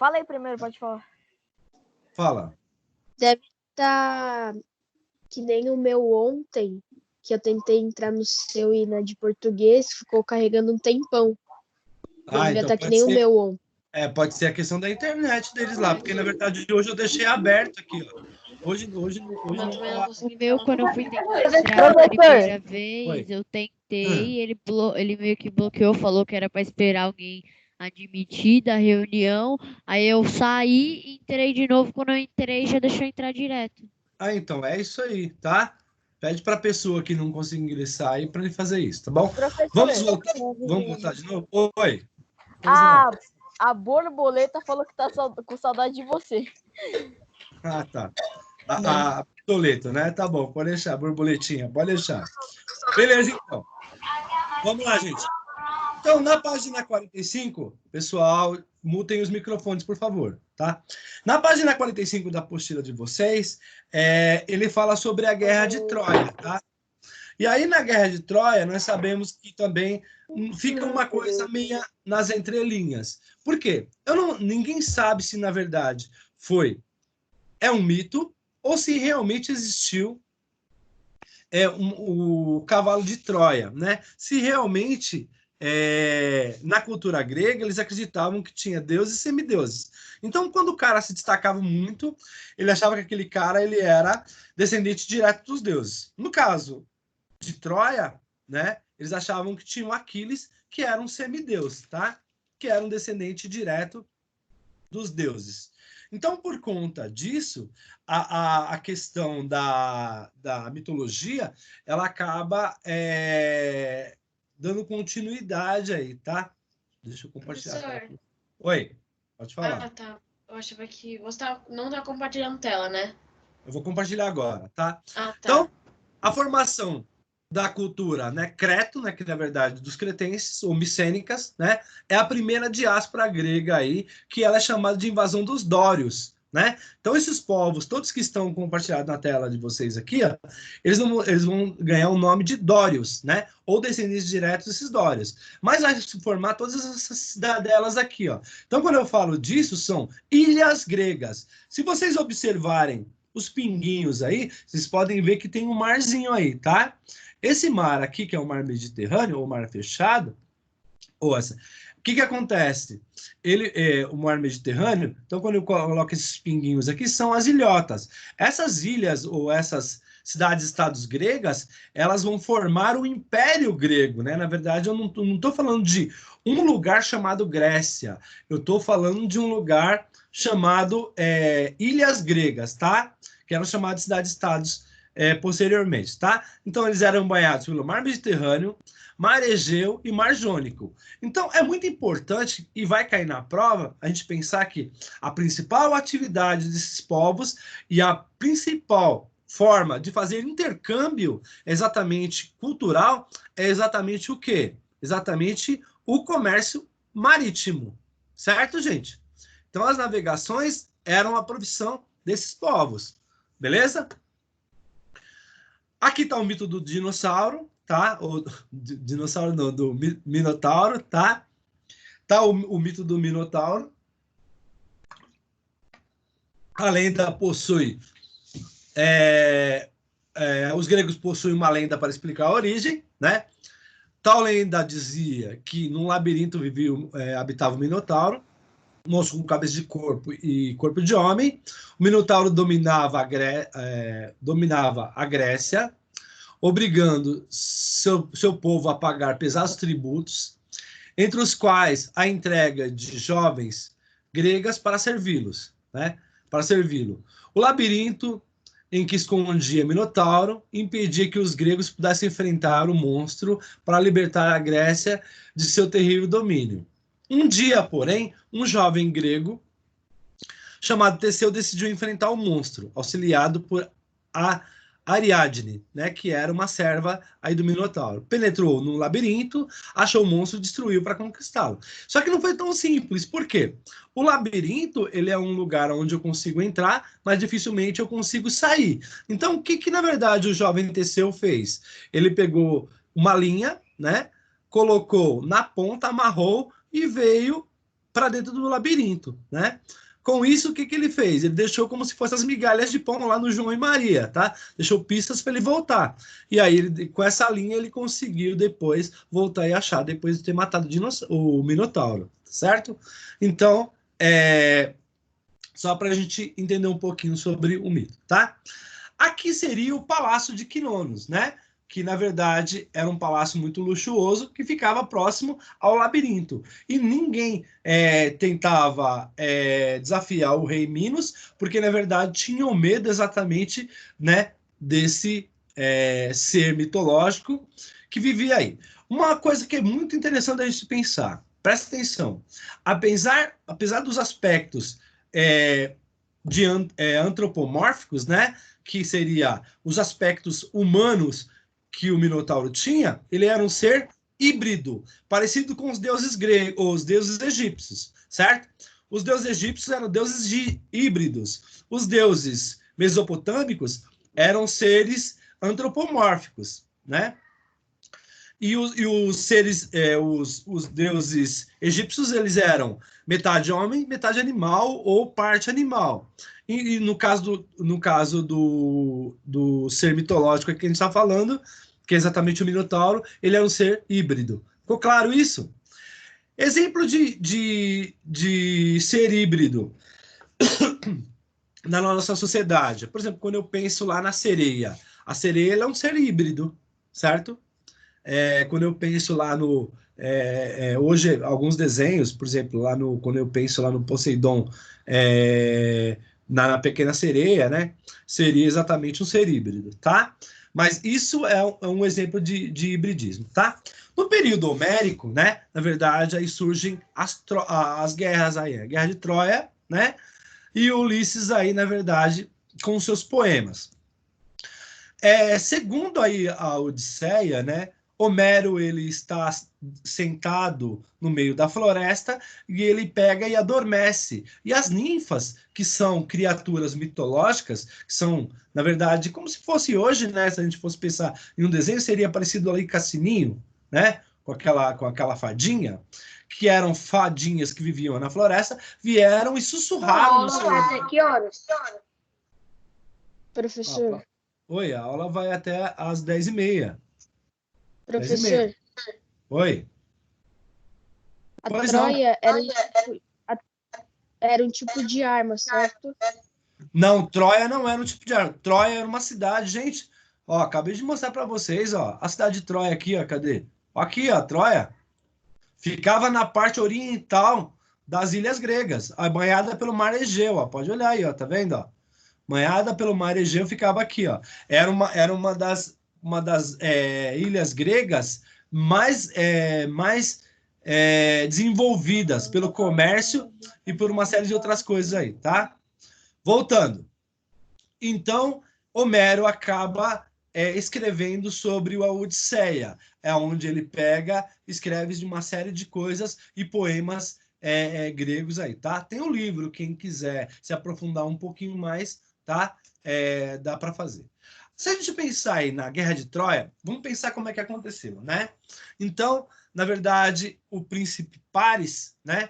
Fala aí primeiro, pode falar. Fala. Deve estar que nem o meu ontem, que eu tentei entrar no seu e na de português, ficou carregando um tempão. Deve estar que nem o meu ontem. Pode ser a questão da internet deles lá, porque na verdade hoje eu deixei aberto aqui, ó. Hoje não tá. O meu, quando eu fui tentar entrar a primeira vez, eu tentei, ele meio que bloqueou, falou que era para esperar alguém admitir da reunião. Aí eu saí e entrei de novo. Quando eu entrei, já deixou entrar direto. Ah, então, é isso aí, tá? Pede para a pessoa que não conseguir ingressar aí para ele fazer isso, tá bom? Vamos voltar de novo? Oi. A borboleta falou que tá com saudade de você. Ah, tá. A borboleta, né? Tá bom, pode deixar, borboletinha, pode deixar. Beleza, então. Vamos lá, gente. Então, na página 45, pessoal, mutem os microfones, por favor, tá? Na página 45 da apostila de vocês, ele fala sobre a Guerra de Troia, tá? E aí, na Guerra de Troia, nós sabemos que também fica uma coisa meio nas entrelinhas. Por quê? Ninguém sabe se, na verdade, é um mito ou se realmente existiu o cavalo de Troia, né? Se realmente, na cultura grega, eles acreditavam que tinha deuses e semideuses. Então, quando o cara se destacava muito, ele achava que aquele cara ele era descendente direto dos deuses. No caso de Troia, né? Eles achavam que tinha o Aquiles, que era um semideus, tá? Que era um descendente direto dos deuses. Então, por conta disso, a questão da mitologia, ela acaba dando continuidade aí, tá? Deixa eu compartilhar. Professor. Oi, pode falar. Ah, tá. Eu achava que você não tá compartilhando tela, né? Eu vou compartilhar agora, tá? Ah, tá. Então, a formação da cultura, né, creto, né, que na verdade dos cretenses ou micênicas, né, é a primeira diáspora grega aí, que ela é chamada de invasão dos dórios, né? Então esses povos, todos que estão compartilhados na tela de vocês aqui, ó, eles vão ganhar o nome de dórios, né? Ou descendentes diretos desses dórios. Mas vai se formar todas essas cidadelas aqui, ó. Então quando eu falo disso, são ilhas gregas. Se vocês observarem os pinguinhos aí, vocês podem ver que tem um marzinho aí, tá? Esse mar aqui, que é o mar Mediterrâneo, ou mar fechado, o que acontece? O mar Mediterrâneo, então quando eu coloco esses pinguinhos aqui, são as ilhotas. Essas ilhas, ou essas cidades-estados gregas, elas vão formar o Império Grego, né? Na verdade, eu não estou falando de um lugar chamado Grécia, eu estou falando de um lugar chamado Ilhas Gregas, tá? Que eram chamadas de cidades-estados posteriormente, tá? Então, eles eram banhados pelo Mar Mediterrâneo, Mar Egeu e Mar Jônico. Então, é muito importante, e vai cair na prova, a gente pensar que a principal atividade desses povos e a principal forma de fazer intercâmbio exatamente cultural é exatamente o quê? Exatamente o comércio marítimo. Certo, gente? Então, as navegações eram a profissão desses povos. Beleza? Aqui está o mito do dinossauro, tá? O dinossauro não, do Minotauro, tá? Tá o mito do Minotauro. A lenda possui... os gregos possuem uma lenda para explicar a origem, né? Tal lenda dizia que num labirinto habitava o Minotauro, monstro com cabeça de corpo e corpo de homem. O Minotauro dominava a Grécia, obrigando seu povo a pagar pesados tributos, entre os quais a entrega de jovens gregas para servi-los, né? Para servi-lo. O labirinto em que escondia Minotauro impedia que os gregos pudessem enfrentar o monstro para libertar a Grécia de seu terrível domínio. Um dia, porém, um jovem grego chamado Teseu decidiu enfrentar o monstro, auxiliado por Ariadne, né, que era uma serva aí do Minotauro. Penetrou no labirinto, achou o monstro e destruiu para conquistá-lo. Só que não foi tão simples. Por quê? O labirinto, ele é um lugar onde eu consigo entrar, mas dificilmente eu consigo sair. Então, o que na verdade o jovem Teseu fez? Ele pegou uma linha, né, colocou na ponta, amarrou e veio para dentro do labirinto, né? Com isso, o que ele fez? Ele deixou como se fossem as migalhas de pão lá no João e Maria, tá? Deixou pistas para ele voltar. E aí, com essa linha, ele conseguiu depois voltar e achar, depois de ter matado o Minotauro, certo? Então, só para a gente entender um pouquinho sobre o mito, tá? Aqui seria o Palácio de Quinonos, né? Que, na verdade, era um palácio muito luxuoso que ficava próximo ao labirinto. E ninguém tentava desafiar o rei Minos, porque, na verdade, tinham medo exatamente, né, desse ser mitológico que vivia aí. Uma coisa que é muito interessante a gente pensar, presta atenção, apesar dos aspectos antropomórficos, né, que seria os aspectos humanos que o Minotauro tinha, ele era um ser híbrido, parecido com os deuses gregos, os deuses egípcios, certo? Os deuses egípcios eram deuses híbridos. Os deuses mesopotâmicos eram seres antropomórficos, né? E os seres, os deuses egípcios, eles eram metade homem, metade animal ou parte animal. E no caso do ser mitológico que a gente está falando, que é exatamente o Minotauro, ele é um ser híbrido. Ficou claro isso? Exemplo de ser híbrido na nossa sociedade. Por exemplo, quando eu penso lá na sereia. A sereia ela é um ser híbrido, certo? Quando eu penso lá no... hoje, alguns desenhos, por exemplo, quando eu penso lá no Poseidon, na Pequena Sereia, né? Seria exatamente um ser híbrido, tá? Mas isso é um exemplo de hibridismo, tá? No período homérico, né? Na verdade, aí surgem as guerras aí, a Guerra de Troia, né? E Ulisses aí, na verdade, com seus poemas. Segundo aí a Odisseia, né? Homero ele está sentado no meio da floresta e ele pega e adormece. E as ninfas, que são criaturas mitológicas, que são, na verdade, como se fosse hoje, né? Se a gente fosse pensar em um desenho, seria parecido ali com Sininho, né? Com aquela fadinha, que eram fadinhas que viviam na floresta, vieram e sussurraram no seu... Até que horas? Professor, Oi, a aula vai até às 10h30. professor, Oi. a Pois não. Troia era um tipo de arma, certo? Não, Troia não era um tipo de arma. Troia era uma cidade, gente. Ó, acabei de mostrar para vocês, ó, a cidade de Troia aqui, ó, cadê? Aqui, ó, Troia. Ficava na parte oriental das ilhas gregas, banhada pelo Mar Egeu, ó. Pode olhar aí, ó, tá vendo, ó? Banhada pelo Mar Egeu ficava aqui, ó. Era uma das ilhas gregas mais desenvolvidas pelo comércio e por uma série de outras coisas aí, tá? Voltando. Então, Homero acaba escrevendo sobre a Odisseia, onde ele escreve de uma série de coisas e poemas gregos aí, tá? Tem um livro, quem quiser se aprofundar um pouquinho mais, tá? Dá para fazer. Se a gente pensar aí na Guerra de Troia, vamos pensar como é que aconteceu, né? Então, na verdade, o príncipe Paris, né?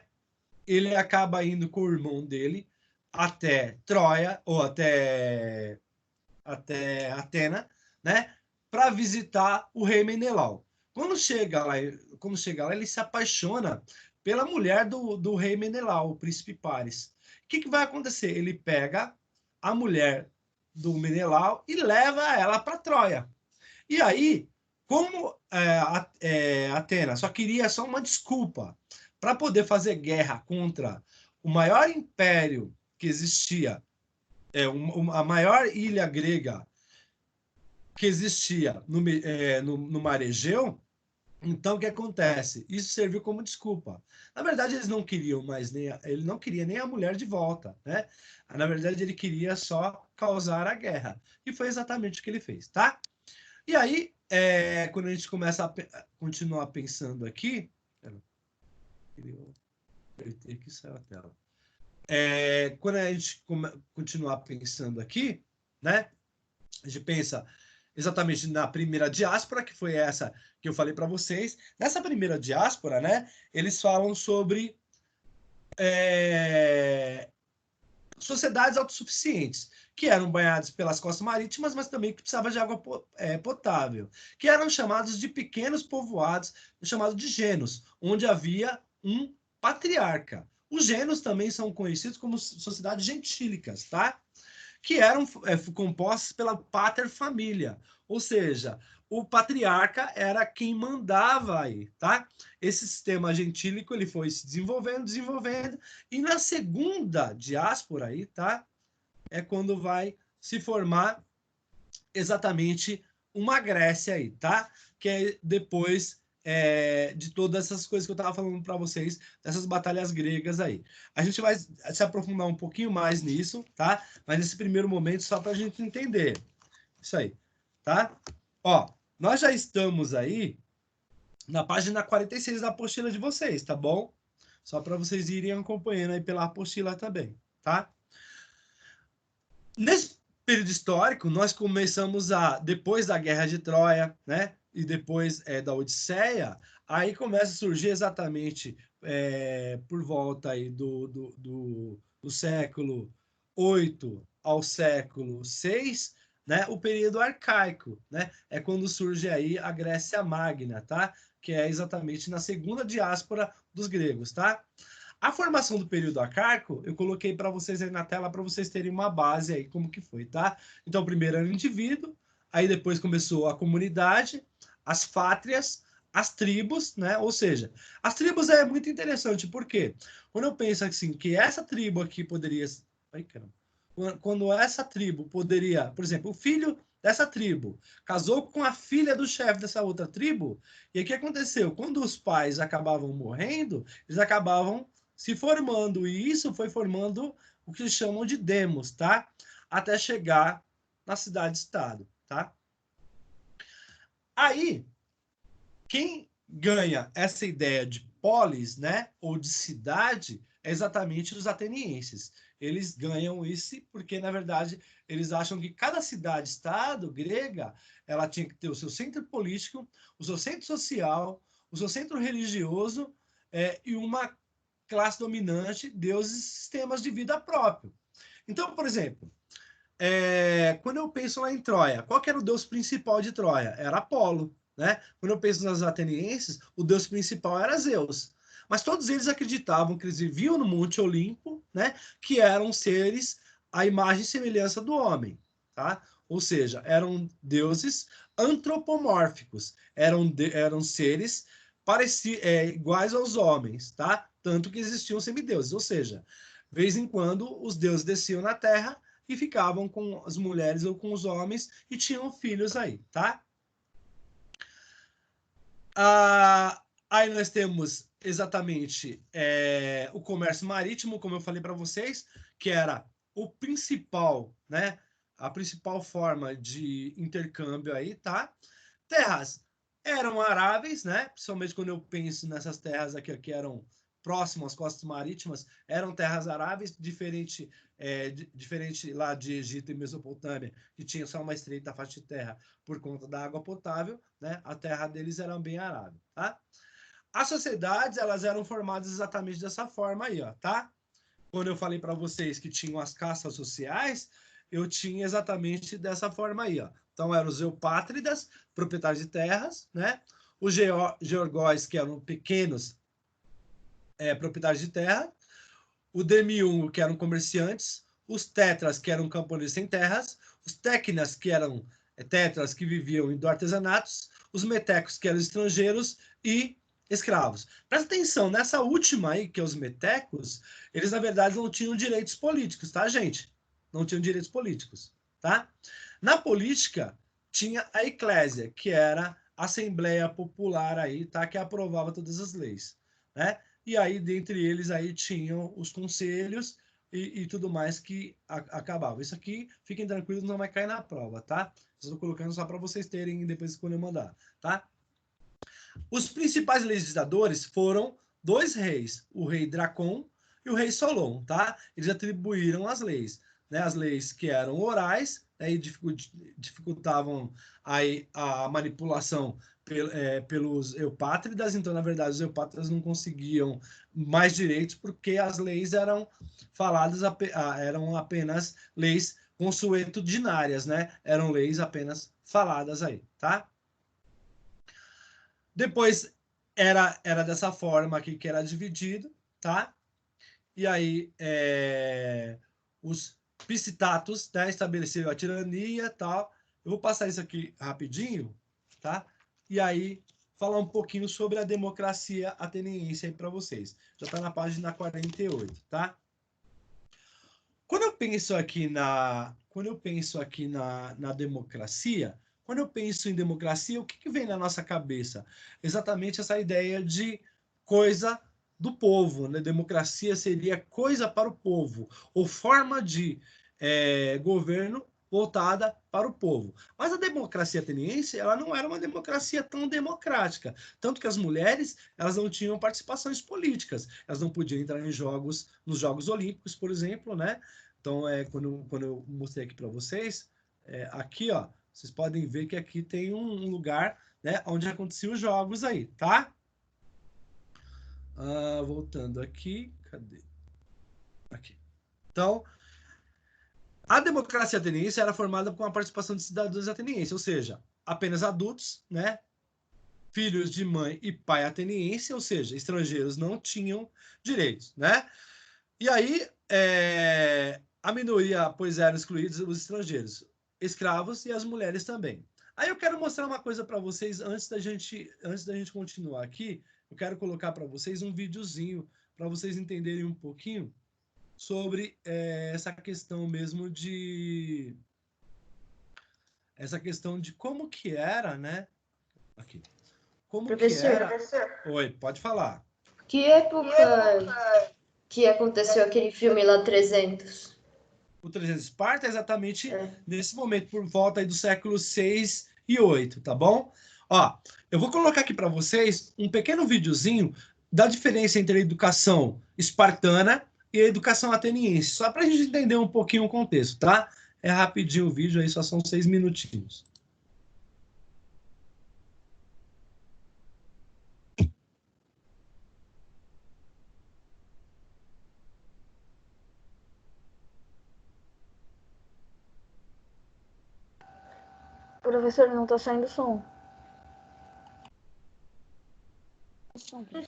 Ele acaba indo com o irmão dele até Troia, ou até Atena, né? Para visitar o rei Menelau. Quando chega lá, ele se apaixona pela mulher do rei Menelau, o príncipe Paris. O que vai acontecer? Ele pega a mulher do Menelau e leva ela para Troia. E aí, como Atena só queria uma desculpa para poder fazer guerra contra o maior império que existia, a maior ilha grega que existia no Mar Egeu, então o que acontece? Isso serviu como desculpa. Na verdade, eles não queriam ele não queria nem a mulher de volta, né? Na verdade, ele queria só causar a guerra. E foi exatamente o que ele fez, tá? E aí, quando a gente começa a continuar pensando aqui... Aqui saiu a tela. Quando a gente continuar pensando aqui, né? A gente pensa exatamente na primeira diáspora, que foi essa que eu falei para vocês. Nessa primeira diáspora, né? Eles falam sobre sociedades autossuficientes, que eram banhadas pelas costas marítimas, mas também que precisavam de água potável, que eram chamados de pequenos povoados, chamados de genos, onde havia um patriarca. Os genos também são conhecidos como sociedades gentílicas, tá? Que eram compostas pela pater família, ou seja, o patriarca era quem mandava aí, tá? Esse sistema gentílico ele foi se desenvolvendo, e na segunda diáspora aí, tá? É quando vai se formar exatamente uma Grécia aí, tá? Que é depois de todas essas coisas que eu estava falando para vocês, dessas batalhas gregas aí. A gente vai se aprofundar um pouquinho mais nisso, tá? Mas nesse primeiro momento, só para a gente entender. Isso aí, tá? Ó, nós já estamos aí na página 46 da apostila de vocês, tá bom? Só para vocês irem acompanhando aí pela apostila também, tá? Nesse período histórico, nós começamos depois da Guerra de Troia, né? E depois da Odisseia, aí começa a surgir exatamente por volta aí do século 8 ao século 6, né? O período arcaico, né? É quando surge aí a Grécia Magna, tá? Que é exatamente na segunda diáspora dos gregos, tá? A formação do período arcaico, eu coloquei para vocês aí na tela para vocês terem uma base aí como que foi, tá? Então, primeiro era o indivíduo, aí depois começou a comunidade, as fátrias, as tribos, né? Ou seja, as tribos é muito interessante, porque quando eu penso assim, que essa tribo aqui poderia... Ai, caramba. Quando essa tribo poderia, por exemplo, o filho dessa tribo casou com a filha do chefe dessa outra tribo, e o que aconteceu? Quando os pais acabavam morrendo, eles acabavam se formando, e isso foi formando o que eles chamam de demos, tá? Até chegar na cidade-estado, tá? Aí, quem ganha essa ideia de polis, né, ou de cidade, é exatamente os atenienses. Eles ganham isso porque, na verdade, eles acham que cada cidade-estado grega, ela tinha que ter o seu centro político, o seu centro social, o seu centro religioso e uma classe dominante, deuses e sistemas de vida próprio. Então, por exemplo, quando eu penso lá em Troia, qual que era o deus principal de Troia? Era Apolo, né? Quando eu penso nos atenienses, o deus principal era Zeus. Mas todos eles acreditavam que eles viviam no Monte Olimpo, né? Que eram seres à imagem e semelhança do homem, tá? Ou seja, eram deuses antropomórficos, eram seres iguais aos homens, tá? Tanto que existiam semideuses, ou seja, de vez em quando os deuses desciam na Terra e ficavam com as mulheres ou com os homens e tinham filhos aí, tá? Aí nós temos exatamente o comércio marítimo, como eu falei para vocês, que era o principal, né? A principal forma de intercâmbio aí, tá? Terras eram aráveis, né? Principalmente quando eu penso nessas terras aqui que eram próximas às costas marítimas, eram terras aráveis, diferente lá de Egito e Mesopotâmia, que tinha só uma estreita faixa de terra por conta da água potável, né? A terra deles era bem arável, tá? As sociedades, elas eram formadas exatamente dessa forma aí, ó, tá? Quando eu falei para vocês que tinham as castas sociais, eu tinha exatamente dessa forma aí, ó. Então, eram os eupátridas, proprietários de terras, né? Os georgóis, que eram pequenos proprietários de terra, o demiurgo, que eram comerciantes, os tetras, que eram camponeses sem terras, os téquinas, que eram tetras que viviam do artesanatos, os metecos, que eram estrangeiros, e escravos. Presta atenção, nessa última aí, que é os metecos, eles, na verdade, não tinham direitos políticos, tá, gente? Não tinham direitos políticos, tá? Na política, tinha a eclésia, que era a Assembleia Popular aí, tá? Que aprovava todas as leis, né? E aí, dentre eles, aí tinham os conselhos e tudo mais que acabava. Isso aqui, fiquem tranquilos, não vai cair na prova, tá? Estou colocando só para vocês terem depois quando eu mandar, tá? Os principais legisladores foram dois reis, o rei Dracon e o rei Solon, tá? Eles atribuíram as leis, né? As leis que eram orais, né? E dificultavam aí a manipulação pelos eupátridas, então, na verdade, os eupátridas não conseguiam mais direitos porque as leis eram faladas, eram apenas leis consuetudinárias, né? Eram leis apenas faladas aí, tá? Depois era dessa forma aqui que era dividido, tá? E aí os Piscitatos, né, estabeleceram a tirania e tal. Eu vou passar isso aqui rapidinho, tá? E aí falar um pouquinho sobre a democracia ateniense aí para vocês. Já está na página 48, tá? Quando eu penso aqui na democracia, quando eu penso em democracia, o que vem na nossa cabeça? Exatamente essa ideia de coisa do povo, né? Democracia seria coisa para o povo, ou forma de governo voltada para o povo. Mas a democracia ateniense, ela não era uma democracia tão democrática, tanto que as mulheres, elas não tinham participações políticas, elas não podiam entrar nos Jogos Olímpicos, por exemplo, né? Então, quando eu mostrei aqui para vocês, aqui, ó, vocês podem ver que aqui tem um lugar, né, onde aconteciam os jogos aí, tá? Voltando aqui, cadê? Aqui. Então, a democracia ateniense era formada com a participação de cidadãos atenienses, ou seja, apenas adultos, né? Filhos de mãe e pai ateniense, ou seja, estrangeiros não tinham direitos, né? E aí, a minoria, pois eram excluídos os estrangeiros, escravos e as mulheres também. Aí eu quero mostrar uma coisa para vocês antes da gente continuar aqui. Eu quero colocar para vocês um videozinho para vocês entenderem um pouquinho sobre essa questão mesmo como que era, né? Aqui. Como Professor, que era? Oi, pode falar. que época que aconteceu aquele filme lá 300? O 300 Esparta é exatamente nesse momento, por volta aí do século 6 e 8, tá bom? Ó, eu vou colocar aqui para vocês um pequeno videozinho da diferença entre a educação espartana e a educação ateniense, só para a gente entender um pouquinho o contexto, tá? É rapidinho o vídeo aí, só são 6 minutinhos. Professor, não tá saindo som.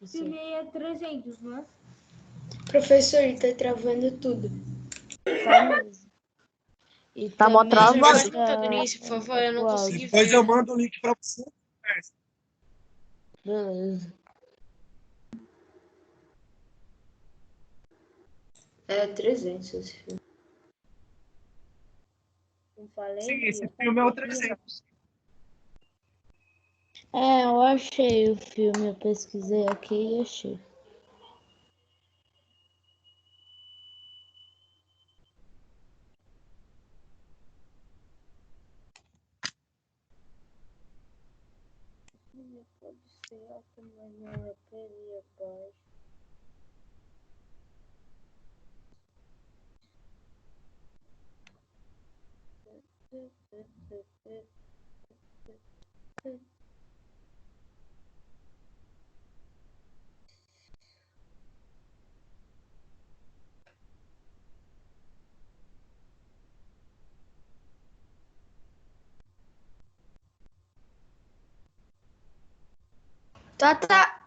Esse filme aí é 300, não é? Professor, ele tá travando tudo. Tá mesmo. E Tá mó também travado. Pode botar do início, por favor, eu não consegui Depois ver. eu mando o link para você. Beleza. É 300 esse filme. Eu falei. Sim, esse filme é o 300. eu achei o filme, eu pesquisei aqui e achei. Pode ser alto, mas não é baixo.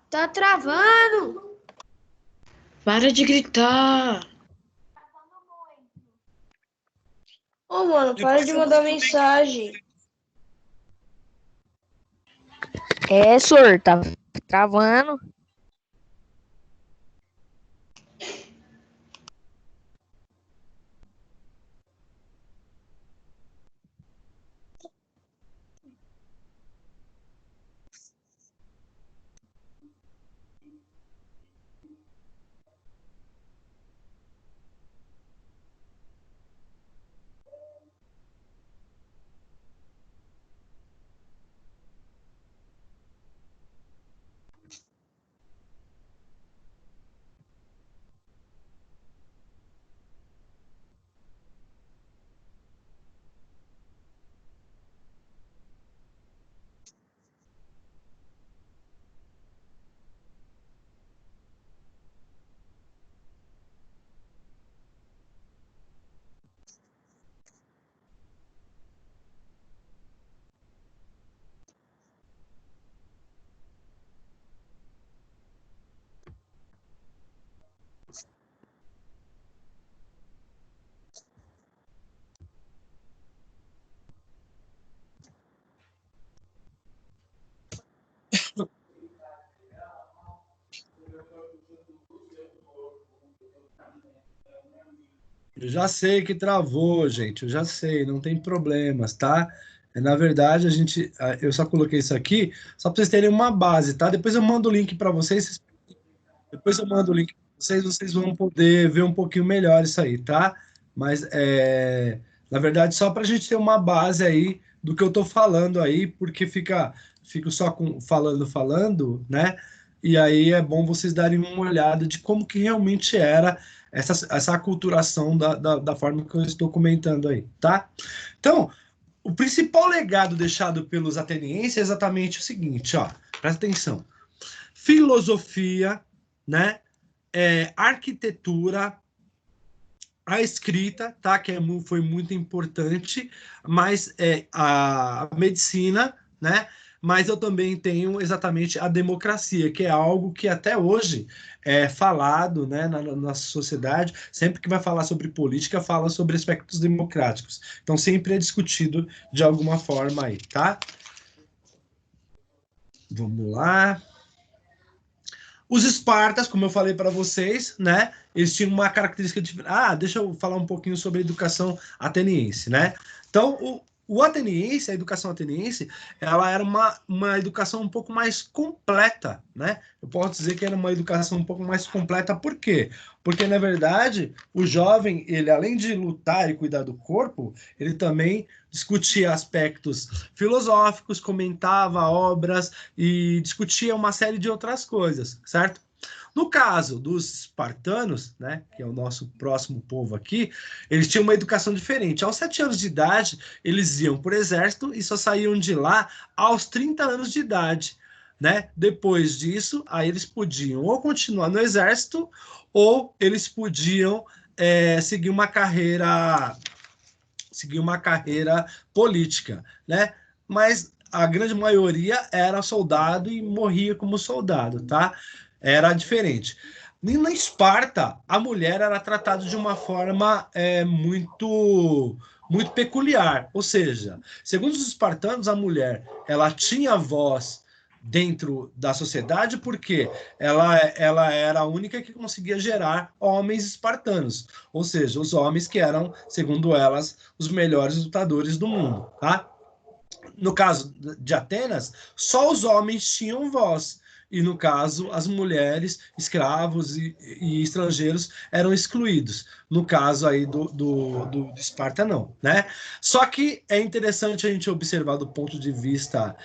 Tá travando! Para de gritar. Ô, mano, para de mandar mensagem. Senhor, tá travando. Eu já sei que travou, gente. Eu já sei, não tem problemas, tá? Na verdade, eu só coloquei isso aqui só para vocês terem uma base, tá? Depois eu mando o link para vocês. Depois eu mando o link para vocês, vocês vão poder ver um pouquinho melhor isso aí, tá? Mas, na verdade, só para a gente ter uma base aí do que eu estou falando aí, porque fico só falando, né? E aí é bom vocês darem uma olhada de como que realmente era essa aculturação da forma que eu estou comentando aí, tá? Então, o principal legado deixado pelos atenienses é exatamente o seguinte, ó, presta atenção. Filosofia, né? Arquitetura, a escrita, tá? Que foi muito importante, mas a medicina, né? Mas eu também tenho exatamente a democracia, que é algo que até hoje é falado, né, na nossa sociedade. Sempre que vai falar sobre política, fala sobre aspectos democráticos. Então, sempre é discutido de alguma forma aí, tá? Vamos lá. Os espartas, como eu falei para vocês, né? Eles tinham uma característica diferente. Deixa eu falar um pouquinho sobre a educação ateniense, né? Então, o ateniense, a educação ateniense, ela era uma educação um pouco mais completa, né? Eu posso dizer que era uma educação um pouco mais completa, por quê? Porque, na verdade, o jovem, ele além de lutar e cuidar do corpo, ele também discutia aspectos filosóficos, comentava obras e discutia uma série de outras coisas, certo? No caso dos espartanos, né, que é o nosso próximo povo aqui, eles tinham uma educação diferente. Aos 7 anos de idade, eles iam para o exército e só saíam de lá aos 30 anos de idade. Né? Depois disso, aí eles podiam ou continuar no exército ou eles podiam seguir uma carreira política, né? Mas a grande maioria era soldado e morria como soldado, tá? Era diferente. E na Esparta, a mulher era tratada de uma forma muito peculiar. Ou seja, segundo os espartanos, a mulher ela tinha voz dentro da sociedade porque ela era a única que conseguia gerar homens espartanos, ou seja, os homens que eram, segundo elas, os melhores lutadores do mundo, tá? No caso de Atenas, só os homens tinham voz. E, no caso, as mulheres, escravos e estrangeiros eram excluídos. No caso aí do Esparta, não. Né? Só que é interessante a gente observar do ponto de vista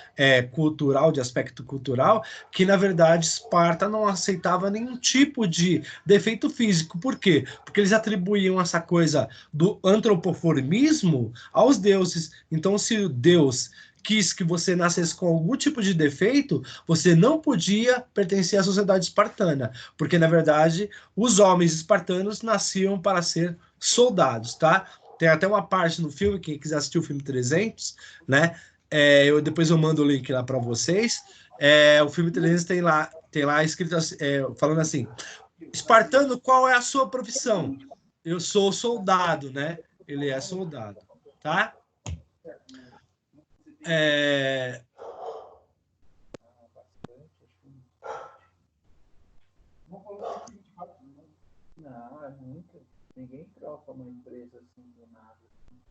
cultural, de aspecto cultural, que, na verdade, Esparta não aceitava nenhum tipo de defeito físico. Por quê? Porque eles atribuíam essa coisa do antropoformismo aos deuses. Então, se o Deus quis que você nascesse com algum tipo de defeito, você não podia pertencer à sociedade espartana, porque, na verdade, os homens espartanos nasciam para ser soldados, tá? Tem até uma parte no filme, quem quiser assistir o filme 300, né? Depois eu mando o link lá para vocês. O filme 300 tem lá escrito falando assim, espartano, qual é a sua profissão? Eu sou soldado, né? Ele é soldado, tá? Ninguém troca uma empresa assim do nada.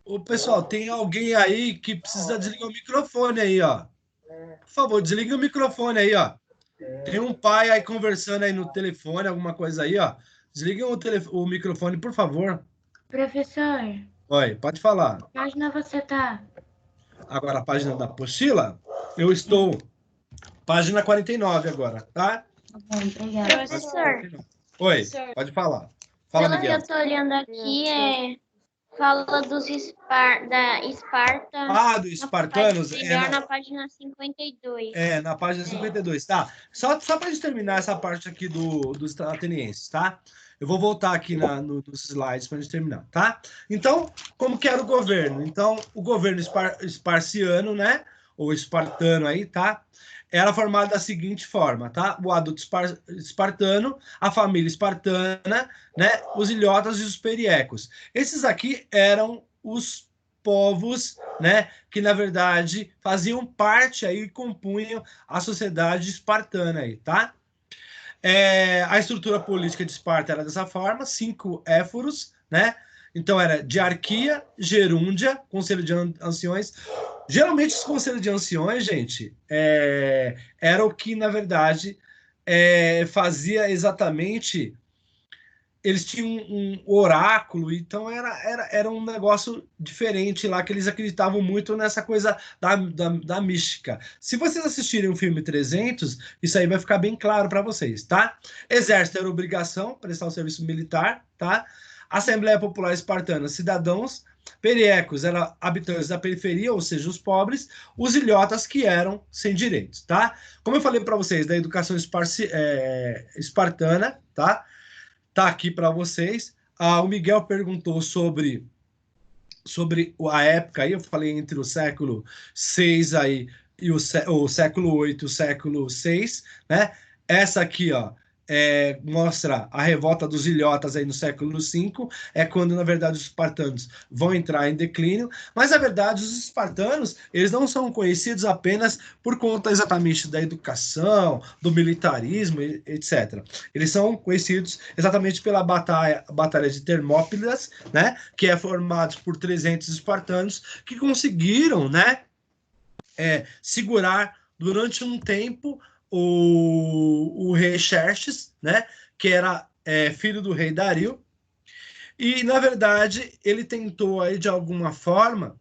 Ô, pessoal, tem alguém aí que precisa desligar o microfone aí, ó. Por favor, desliga o microfone aí, ó. Tem um pai aí conversando aí no telefone, alguma coisa aí, ó. Desliguem o microfone, por favor. Professor, Oi, pode falar. que página você tá? Agora, a página da apostila, eu estou... Página 49 agora, tá? Bom, obrigada. Professor, Oi, pode falar. Fala, Pelo que Miguel. eu tô olhando aqui, fala dos da Esparta. Do espartanos... Na página 52. Na página 52, tá? Só para gente terminar essa parte aqui dos atenienses, tá? Eu vou voltar aqui nos slides para a gente terminar, tá? Então, como que era o governo? Então, o governo esparciano, né? Ou espartano aí, tá? Era formado da seguinte forma, tá? O adulto espartano, a família espartana, né? Os ilhotas e os periecos. Esses aqui eram os povos, né, que na verdade faziam parte aí e compunham a sociedade espartana aí, tá? A estrutura política de Esparta era dessa forma, 5 éforos, né? Então era diarquia, gerúndia, conselho de anciões. Geralmente os conselhos de anciões, gente, era o que, na verdade, fazia exatamente... Eles tinham um oráculo, então era um negócio diferente lá, que eles acreditavam muito nessa coisa da mística. Se vocês assistirem o filme 300, isso aí vai ficar bem claro para vocês, tá? Exército era obrigação, prestar o serviço militar, tá? Assembleia Popular Espartana, cidadãos. Periecos eram habitantes da periferia, ou seja, os pobres. Os ilhotas, que eram sem direitos, tá? Como eu falei para vocês, da educação espartana, tá? Tá aqui para vocês. O Miguel perguntou sobre a época aí, eu falei entre o século VI aí e o século VIII e o século VI, né? Essa aqui, ó, mostra a revolta dos ilhotas aí no século V, é quando, na verdade, os espartanos vão entrar em declínio, mas, na verdade, os espartanos, eles não são conhecidos apenas por conta exatamente da educação, do militarismo, etc. Eles são conhecidos exatamente pela batalha de Termópilas, né, que é formada por 300 espartanos que conseguiram, né, segurar durante um tempo o rei Xerxes, né, que era filho do rei Dario, e, na verdade, ele tentou, aí, de alguma forma,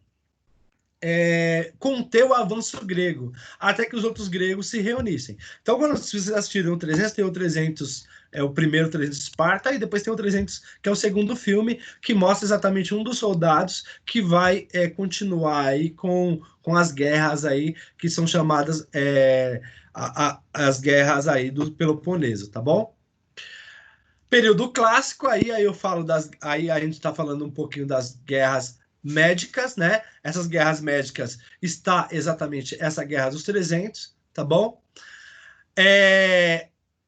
conter o avanço grego, até que os outros gregos se reunissem. Então, quando vocês assistiram o 300, tem o 300, o primeiro 300 Esparta, e depois tem o 300, que é o segundo filme, que mostra exatamente um dos soldados que vai continuar aí com as guerras aí, que são chamadas as guerras aí do Peloponeso, tá bom? Período clássico, aí eu falo aí a gente está falando um pouquinho das guerras médicas, né? Essas guerras médicas está exatamente essa guerra dos 300, tá bom?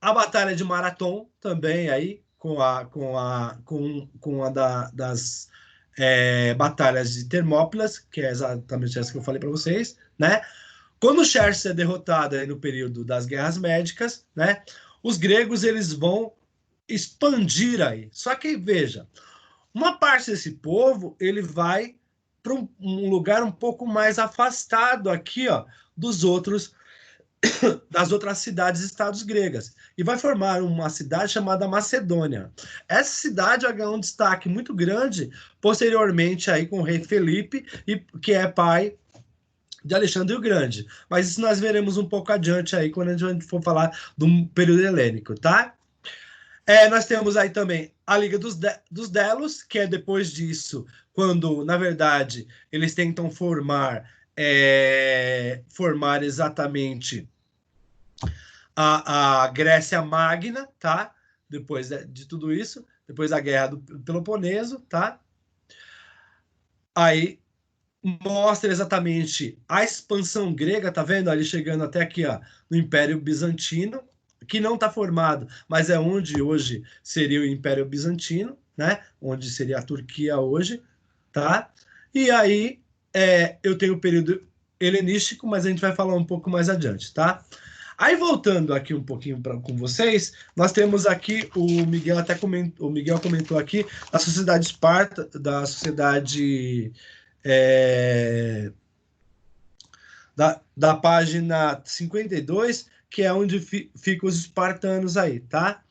A batalha de Marathon também aí com das batalhas de Termópilas, que é exatamente essa que eu falei para vocês, né? Quando o Xerxes é derrotado aí no período das guerras médicas, né? Os gregos, eles vão expandir aí. Só que, veja, uma parte desse povo, ele vai para um lugar um pouco mais afastado aqui, ó, das outras cidades e estados gregas, e vai formar uma cidade chamada Macedônia. Essa cidade vai ganhar um destaque muito grande posteriormente aí com o rei Felipe, que é pai de Alexandre o Grande. Mas isso nós veremos um pouco adiante aí, quando a gente for falar do período helênico, tá? Nós temos aí também a Liga dos Delos, que é depois disso, quando, na verdade, eles tentam formar exatamente a Grécia Magna, tá? Depois de tudo isso, depois da Guerra do Peloponeso, tá? Aí mostra exatamente a expansão grega, tá vendo? Ali chegando até aqui, ó, no Império Bizantino, que não está formado, mas é onde hoje seria o Império Bizantino, né? Onde seria a Turquia hoje, tá? E aí eu tenho o período helenístico, mas a gente vai falar um pouco mais adiante, tá? Aí, voltando aqui um pouquinho com vocês, nós temos aqui, o Miguel comentou aqui, a sociedade Esparta, da sociedade da página 52, que é onde ficam os espartanos aí, tá?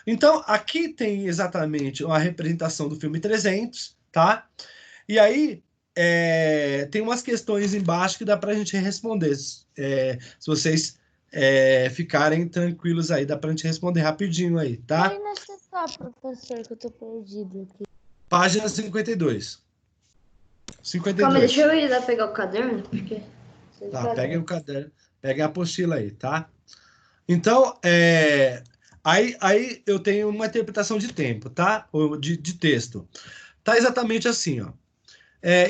Então, aqui tem exatamente a representação do filme 300, tá? E aí, tem umas questões embaixo que dá pra gente responder. Se vocês ficarem tranquilos aí, dá pra gente responder rapidinho aí, tá? Página você tá, professor, que eu tô perdido aqui. Página 52. 52. Calma, deixa eu ir lá pegar o caderno, porque... Tá, peguem o caderno, peguem a apostila aí, tá? Então, aí eu tenho uma interpretação de tempo, tá? Ou de texto. Tá exatamente assim, ó.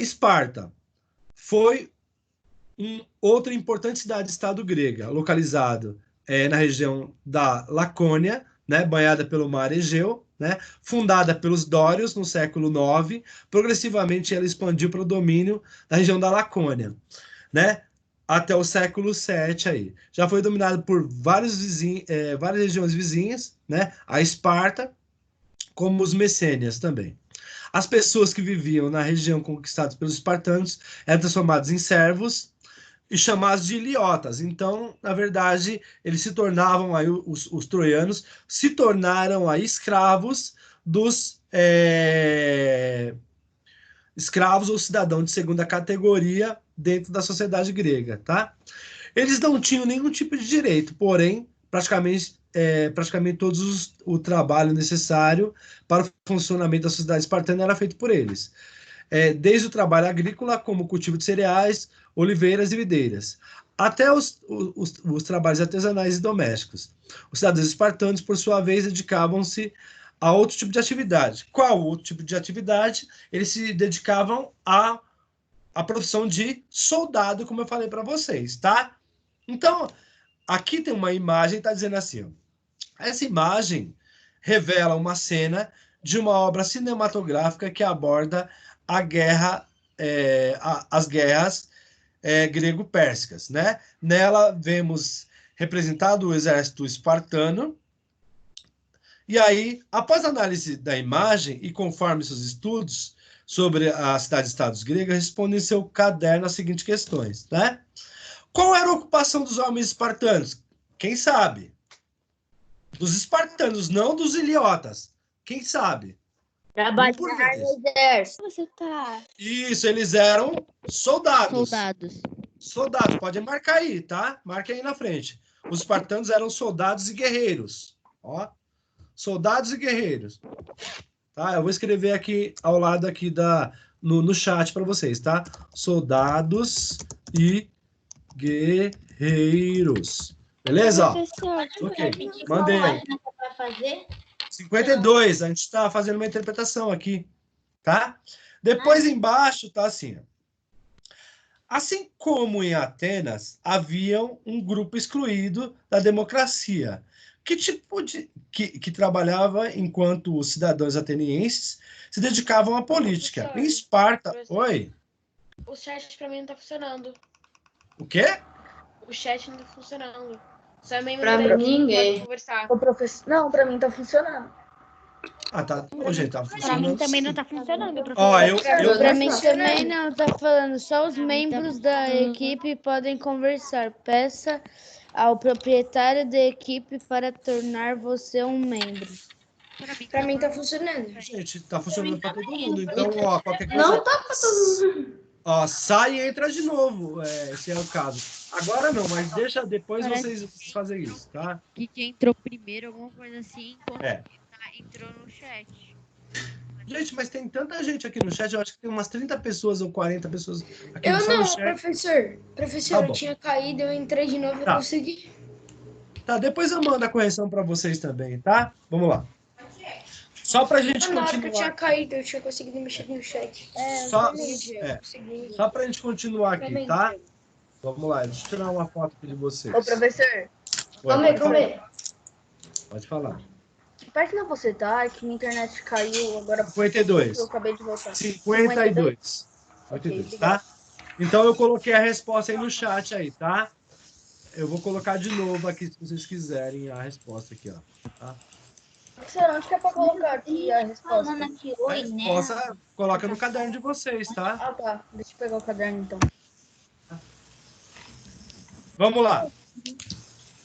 Esparta foi outra importante cidade-estado grega, localizado na região da Lacônia, né, banhada pelo mar Egeu, né, fundada pelos dórios no século IX. Progressivamente ela expandiu para o domínio da região da Lacônia, né, até o século VII aí. Já foi dominado por várias regiões vizinhas, né, a Esparta, como os messênias também. As pessoas que viviam na região conquistadas pelos espartanos eram transformadas em servos e chamados de iliotas. Então, na verdade, eles se tornavam aí, os troianos se tornaram aí escravos dos escravos ou cidadãos de segunda categoria dentro da sociedade grega, tá? Eles não tinham nenhum tipo de direito, porém, praticamente todos o trabalho necessário para o funcionamento da sociedade espartana era feito por eles. Desde o trabalho agrícola, como o cultivo de cereais, oliveiras e videiras, até os trabalhos artesanais e domésticos. Os cidadãos espartanos, por sua vez, dedicavam-se a outro tipo de atividade. Qual outro tipo de atividade? Eles se dedicavam à profissão de soldado, como eu falei para vocês, tá? Então, aqui tem uma imagem, está dizendo assim, ó, essa imagem revela uma cena de uma obra cinematográfica que aborda a guerra, as guerras grego-pérsicas, né? Nela vemos representado o exército espartano. E aí, após a análise da imagem e conforme seus estudos sobre a cidade-estados grega, responde em seu caderno as seguintes questões, né? Qual era a ocupação dos homens espartanos? Quem sabe? Dos espartanos, não dos iliotas. Quem sabe? Trabalhar no exército. Você tá. Isso, eles eram soldados. Soldados. Soldados, pode marcar aí, tá? Marque aí na frente. Os espartanos eram soldados e guerreiros. Ó, soldados e guerreiros. Tá? Eu vou escrever aqui ao lado aqui no chat para vocês, tá? Soldados e guerreiros. Beleza? Professor, Ok, mandei aí. Para fazer? 52, a gente está fazendo uma interpretação aqui, tá? Depois embaixo tá assim, ó. Assim como em Atenas, havia um grupo excluído da democracia, que trabalhava enquanto os cidadãos atenienses se dedicavam à política. Em Esparta... Oi? O chat pra mim não tá funcionando. O quê? O chat não tá funcionando. Só é membro Pra da mim, equipe, ninguém. pode conversar. O professor... Não, pra mim tá funcionando. Ah, tá. Ô, gente, tá funcionando. Pra mim também não sim. tá funcionando, professor. Ó, Pra mim também não. não, tá falando. Só os membros da equipe podem conversar. Peça ao proprietário da equipe para tornar você um membro. Pra mim tá funcionando. Gente, tá funcionando para todo mundo. Então, ó, qualquer coisa... Não tá pra todo mundo. Ó, sai e entra de novo, se é o caso. Agora não, mas deixa depois vocês fazem isso, tá? Que quem entrou primeiro, alguma coisa assim, entrou no chat. Gente, mas tem tanta gente aqui no chat, eu acho que tem umas 30 pessoas ou 40 pessoas aqui Eu só no não, chat. professor. Professor, Tá bom. eu tinha caído, eu entrei de novo e Tá. consegui. Tá, depois eu mando a correção para vocês também, tá? Vamos lá. Só pra gente Na hora que eu tinha continuar. caído, eu tinha conseguido mexer no chat. Só, Consegui. só pra gente continuar aqui, Também. tá? Vamos lá, deixa eu tirar uma foto aqui de vocês. Ô, professor, Oi, Calma aí. pode falar. que página você tá? Que minha internet caiu agora. 52. Eu acabei de voltar. 52. 52, tá? Então eu coloquei a resposta aí no chat aí, tá? Eu vou colocar de novo aqui se vocês quiserem a resposta aqui, ó. Tá? Professor, onde que é pra colocar aqui a resposta? Falando aqui, A oi, né? resposta coloca no caderno de vocês, tá? Ah, tá. Deixa eu pegar o caderno, então. Vamos lá.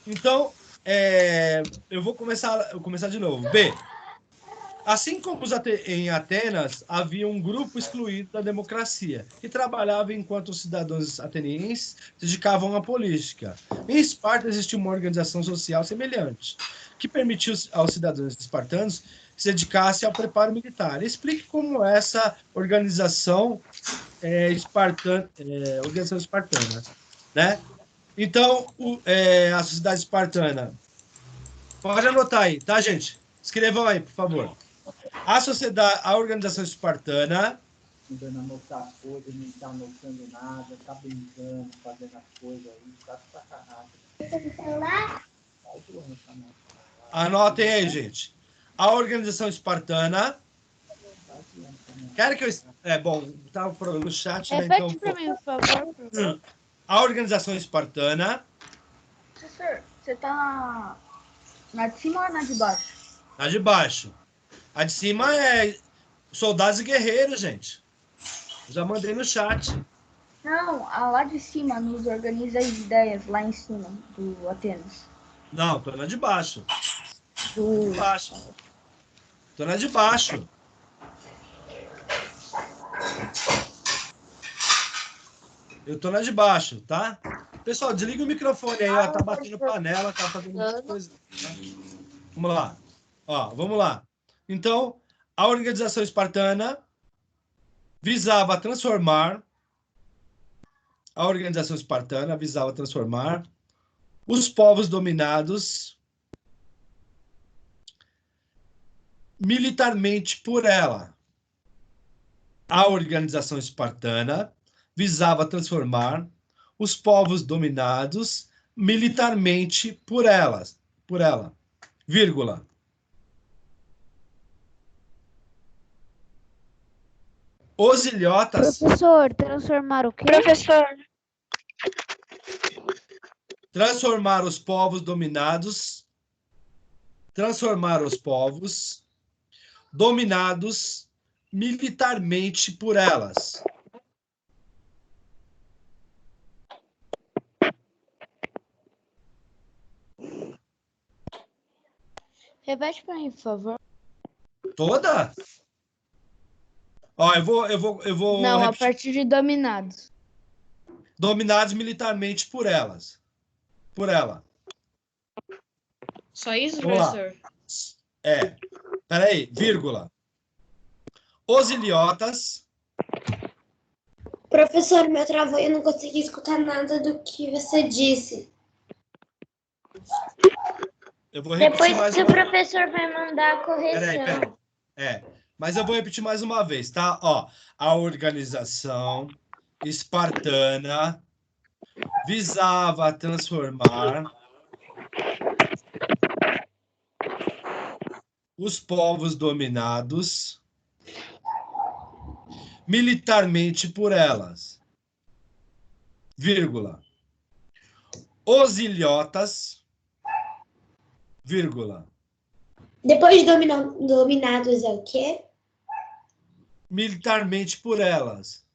Então, eu vou começar de novo. B. Assim como em Atenas, havia um grupo excluído da democracia, que trabalhava enquanto os cidadãos atenienses se dedicavam à política. Em Esparta existia uma organização social semelhante, que permitiu aos cidadãos espartanos que se dedicassem ao preparo militar. Explique como essa organização espartana, né? Então, a sociedade espartana... Pode anotar aí, tá, gente? Escrevam aí, por favor. A organização espartana... Tentando anotar as coisas, não tá anotando nada, tá brincando, fazendo as coisas aí, tá de sacanagem. Anotem aí, gente. A organização espartana... Quero que eu... bom, estava falando no chat, né? Repete Então, pra mim, por favor. a organização espartana... Professor, você tá na de cima ou na de baixo? A de baixo. A de cima é soldados e guerreiros, gente. Já mandei no chat. Não, a lá de cima nos organiza as ideias, lá em cima, do Atenas. Não, tô na de baixo. Do... De baixo. Tô na de baixo. Eu tô na de baixo, tá? Pessoal, desliga o microfone aí, ó. Tá batendo panela, tá fazendo muita coisa. Tá? Vamos lá. Ó, vamos lá. Então, a organização espartana visava transformar os povos dominados militarmente por ela. A organização espartana visava transformar os povos dominados militarmente por ela, vírgula. Os ilhotas... Professor, transformar o quê? Professor, Transformar os povos dominados militarmente por elas. Repete para mim, por favor. Toda? Ó, eu vou Não, a repetir. partir de dominados. Dominados militarmente por elas. Por ela. Só isso, Vamos lá. professor? Peraí, vírgula. Os ilhotas... Professor, meu travou, eu não consegui escutar nada do que você disse. Eu vou repetir depois mais que o uma... professor vai mandar a correção. Peraí. Mas eu vou repetir mais uma vez, tá? Ó, a organização espartana visava transformar os povos dominados militarmente por elas, vírgula. Os ilhotas, vírgula. Depois de dominados é o quê? Militarmente por elas.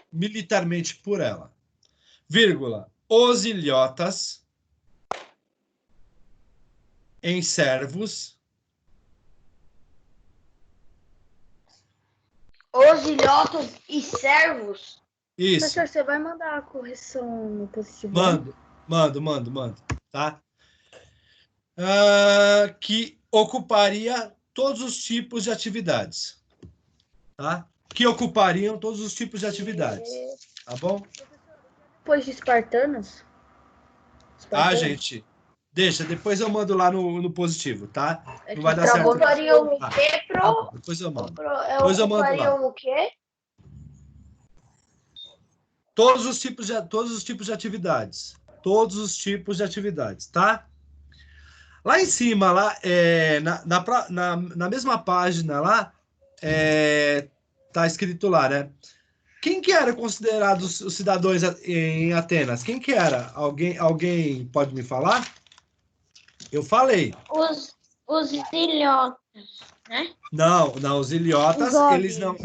Militarmente por ela. Vírgula. Os ilhotas em servos. Os ilhotas e servos? Isso. Professor, você vai mandar a correção no positivo? Mando. Tá? Que ocuparia todos os tipos de atividades. Tá? Que ocupariam todos os tipos de atividades. Tá bom? Depois de espartanos? Gente, deixa, depois eu mando lá no positivo, tá? É Não vai dar certo. Ocupariam o quê, pro? Depois eu mando. Depois eu mando lá. ocupariam o quê? Todos os tipos de atividades. Todos os tipos de atividades, tá? Lá em cima, lá, na mesma página lá, tá escrito lá, né? Quem que era considerado os cidadãos em Atenas? Quem que era? Alguém pode me falar? Eu falei. Os ilhotas, né? Não, os ilhotas, eles não...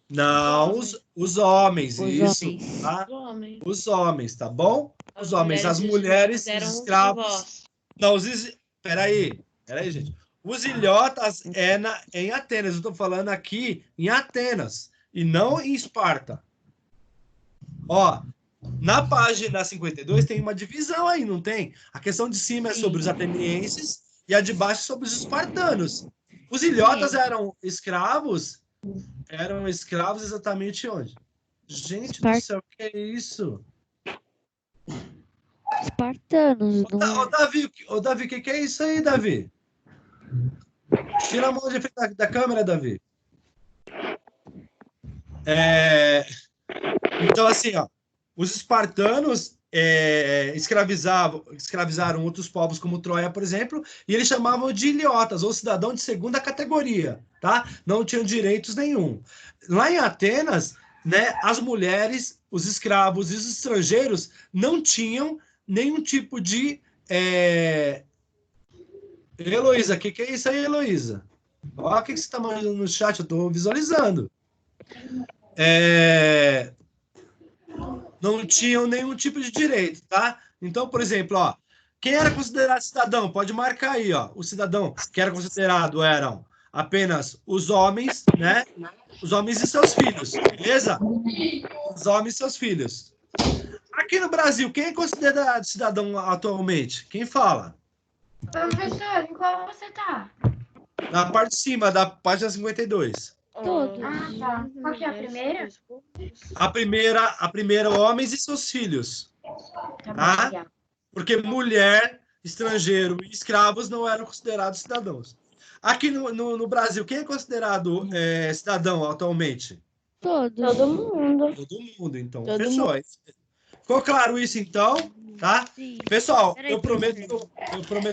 Não, os homens, isso. Homens. Tá? Os homens. Os homens, tá bom? Os homens, as mulheres, os escravos... Não, Peraí, gente. Os ilhotas em Atenas. Eu estou falando aqui em Atenas e não em Esparta. Ó, na página 52 tem uma divisão aí, não tem? A questão de cima é sobre os atenienses e a de baixo sobre os espartanos. Os ilhotas eram escravos exatamente onde? Gente do céu, que é isso? Espartanos. Ô, Davi, o que é isso aí, Davi? Tira a mão de frente da câmera, Davi. Então, assim, ó, os espartanos escravizaram outros povos, como Troia, por exemplo, e eles chamavam de ilhotas, ou cidadão de segunda categoria, tá? Não tinham direitos nenhum. Lá em Atenas, né, as mulheres, os escravos e os estrangeiros não tinham nenhum tipo de Heloísa, o que é isso aí, Heloísa? Olha o que você está mandando no chat, eu estou visualizando. Não tinham nenhum tipo de direito, tá? Então, por exemplo, ó, quem era considerado cidadão? Pode marcar aí, ó. O cidadão que era considerado eram apenas os homens, né? Os homens e seus filhos, beleza? Os homens e seus filhos. Aqui no Brasil, quem é considerado cidadão atualmente? Quem fala? Professor, em qual você tá? Na parte de cima da página 52. Todos. Ah, tá. Qual que é a primeira? A primeira, homens e seus filhos. Tá bom, Tá? obrigada. Porque mulher, estrangeiro e escravos não eram considerados cidadãos. Aqui no Brasil, quem é considerado cidadão atualmente? Todos. Todo mundo. Todo mundo, então. Todo Fechou. Ficou claro isso, então? Tá? Sim. Pessoal, Peraí, eu prometo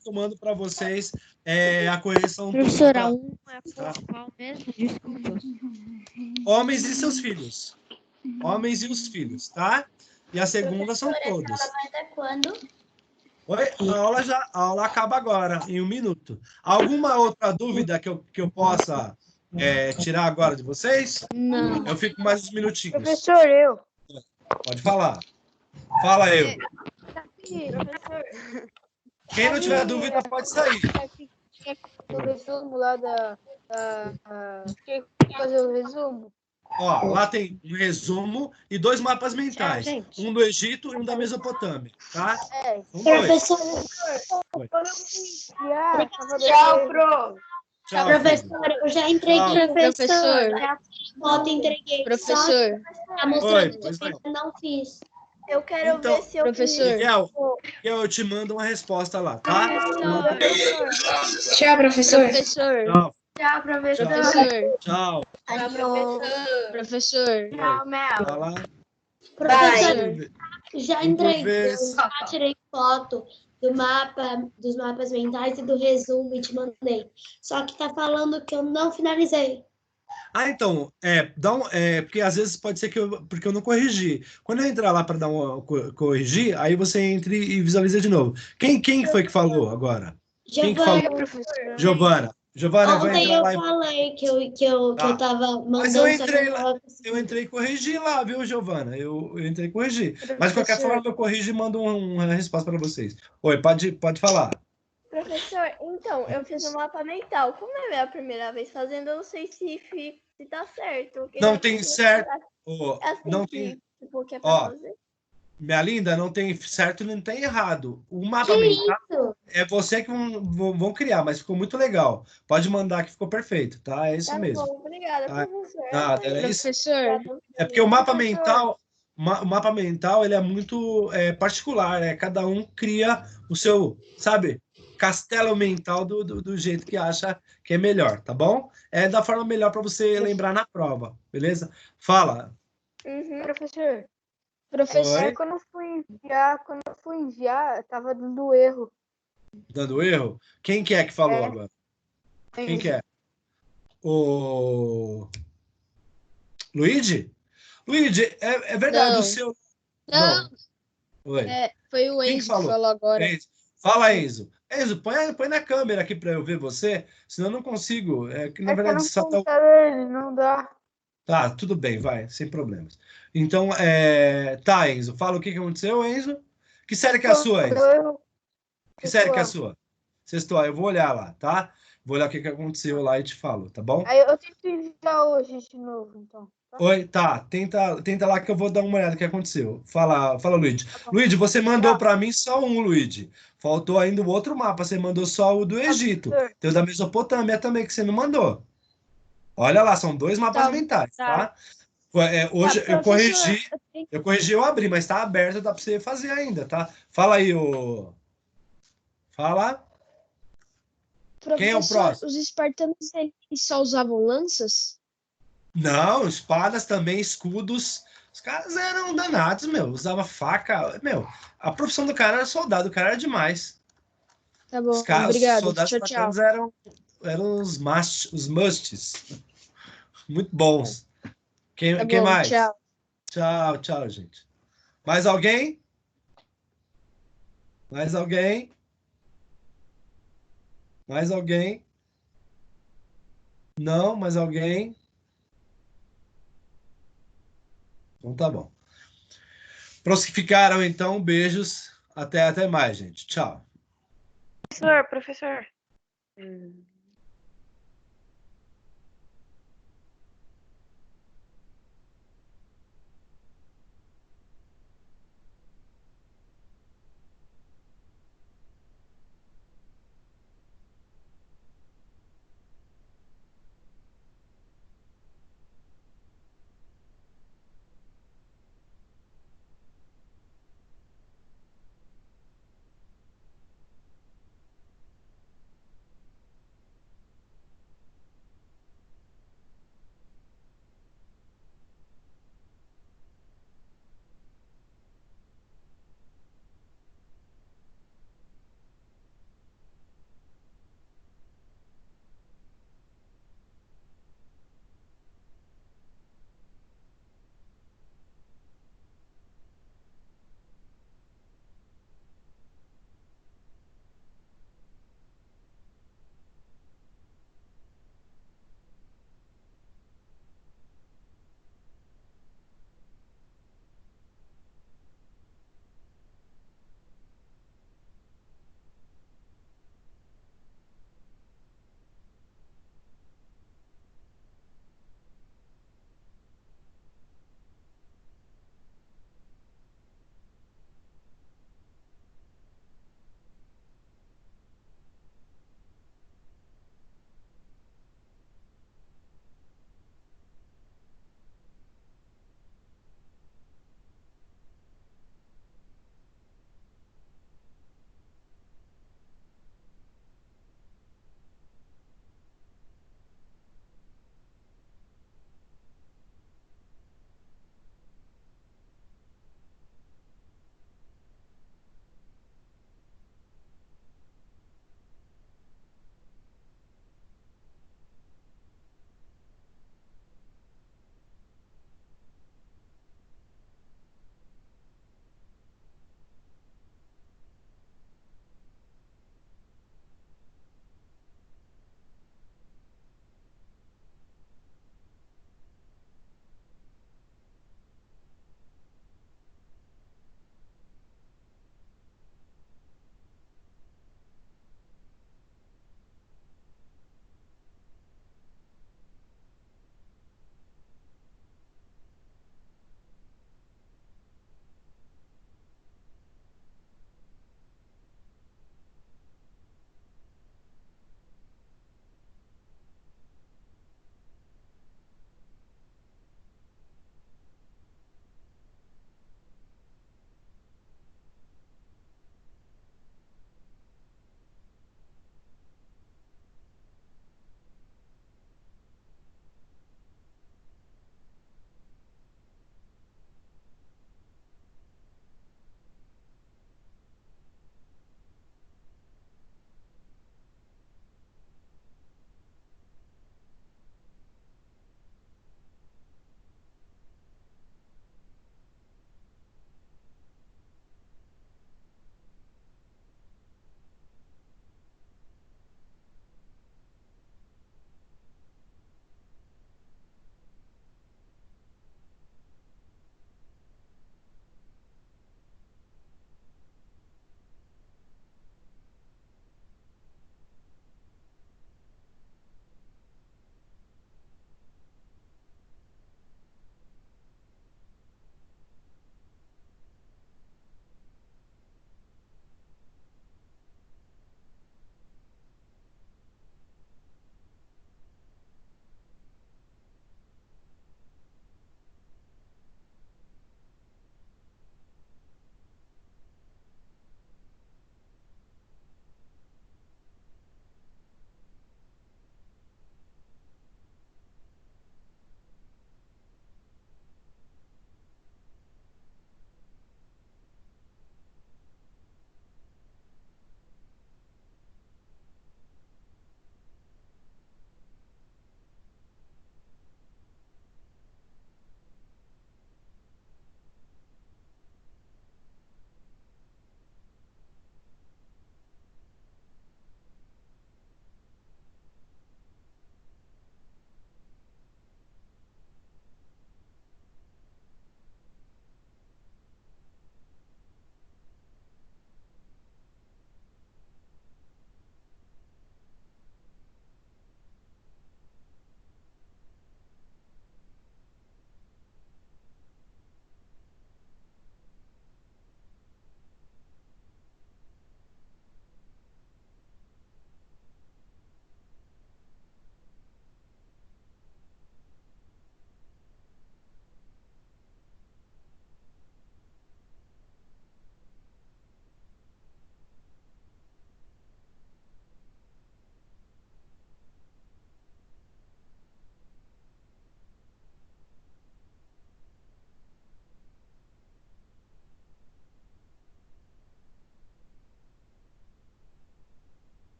que eu mando para vocês a correção. Professora, tá? qual mesmo? Desculpa. Homens e seus filhos. Homens e os filhos, tá? E a segunda são todos. Até quando? Oi? A aula acaba agora, em 1 minuto. Alguma outra dúvida que eu possa tirar agora de vocês? Não. Eu fico mais uns minutinhos. Professor, eu. Pode falar. Fala eu. Professor, Quem não tiver dúvida pode sair. o resumo lá Quem fazer o resumo? Ó, lá tem um resumo e 2 mapas mentais. Um do Egito e um da Mesopotâmia, tá? São 2. Professor, Quando eu fui enviar, tchau, pro. Tchau, Professora, eu já entreguei. Tchau. Professor. A foto entreguei. Professor, Tá mostrando Oi, pois que eu não. ainda não fiz. Eu quero Então, ver se eu professor. Miguel, eu te mando uma resposta lá, tá? Tchau, professor. Professor, Tchau. Tchau, professor. professor, Tchau. professor. Tchau, Mel. Vai lá. Professor, já Por entreguei. vez. Eu já tirei foto do mapa, dos mapas mentais e do resumo e te mandei. Só que tá falando que eu não finalizei. Ah, então, porque às vezes pode ser porque eu não corrigi. Quando eu entrar lá para corrigir, aí você entre e visualiza de novo. Quem foi que falou agora? Quem que falou? Giovana. Giovana, vai Ontem entrar eu lá e... falei que eu Tá. tava Mas mandando. eu só que entrei não lá, tava eu entrei e corrigi lá, viu, Giovana? Eu entrei e corrigi. Mas de qualquer forma, eu corrijo e mando uma resposta para vocês. Oi, pode falar. Professor, então, eu fiz um mapa mental. Como é a minha primeira vez fazendo, eu não sei se tá certo. Porque Não já tem fiz, certo. é assim Não que, tem. tipo, que é pra Ó, fazer. minha linda, não tem certo e não tem errado. O mapa Que mental isso? é você que vão criar, mas ficou muito legal. Pode mandar que ficou perfeito, tá? É isso Tá mesmo. bom, obrigada, Tá. professor. Nada, era isso. Professor, É porque o mapa mental, ele é muito particular, né? Cada um cria o seu, sabe, castelo mental do jeito que acha que é melhor, tá bom? É da forma melhor para você lembrar na prova, beleza? Fala. Uhum. professor, Oi? quando eu fui enviar, tava dando erro. Dando erro? Quem que é que falou agora? Quem que é? O Luigi? Luigi, é verdade, Não. o seu... Não. Oi. Foi o Quem que Enzo que falou? falou agora. Enzo. Fala, Enzo. Enzo, põe na câmera aqui para eu ver você, senão eu não consigo. Que, na verdade, só tá... ele, não dá. Tá, tudo bem, vai, sem problemas. Então, tá, Enzo, fala o que aconteceu, Enzo? Que série que é a sua, Enzo? Que série que é a sua? Sexto A, eu vou olhar lá, tá? Vou olhar o que aconteceu lá e te falo, tá bom? Aí eu tento enviar hoje de novo, então. Oi, tá, tenta lá que eu vou dar uma olhada no que aconteceu. Fala, Luigi. Luigi, você mandou para mim só um, Luigi. Faltou ainda o outro mapa, você mandou só o do Egito. Tem o da Mesopotâmia também que você não mandou. Olha lá, são 2 mapas mentais, tá? Hoje eu corrigi, eu abri, mas tá aberto, dá para você fazer ainda, tá? Fala aí, Fala. Quem é o próximo? Os espartanos, eles só usavam lanças? Não, espadas também, escudos. Os caras eram danados, meu. Usava faca. Meu, a profissão do cara era soldado, o cara era demais. Tá bom, Os obrigado. soldados Tchau, espartanos eram os musts. Muito bons. Quem mais? Tchau. Tchau, gente. Mais alguém? Mais alguém? Mais alguém? Não, mais alguém? Então tá bom. Para os que ficaram, então, beijos. Até mais, gente. Tchau. Professor.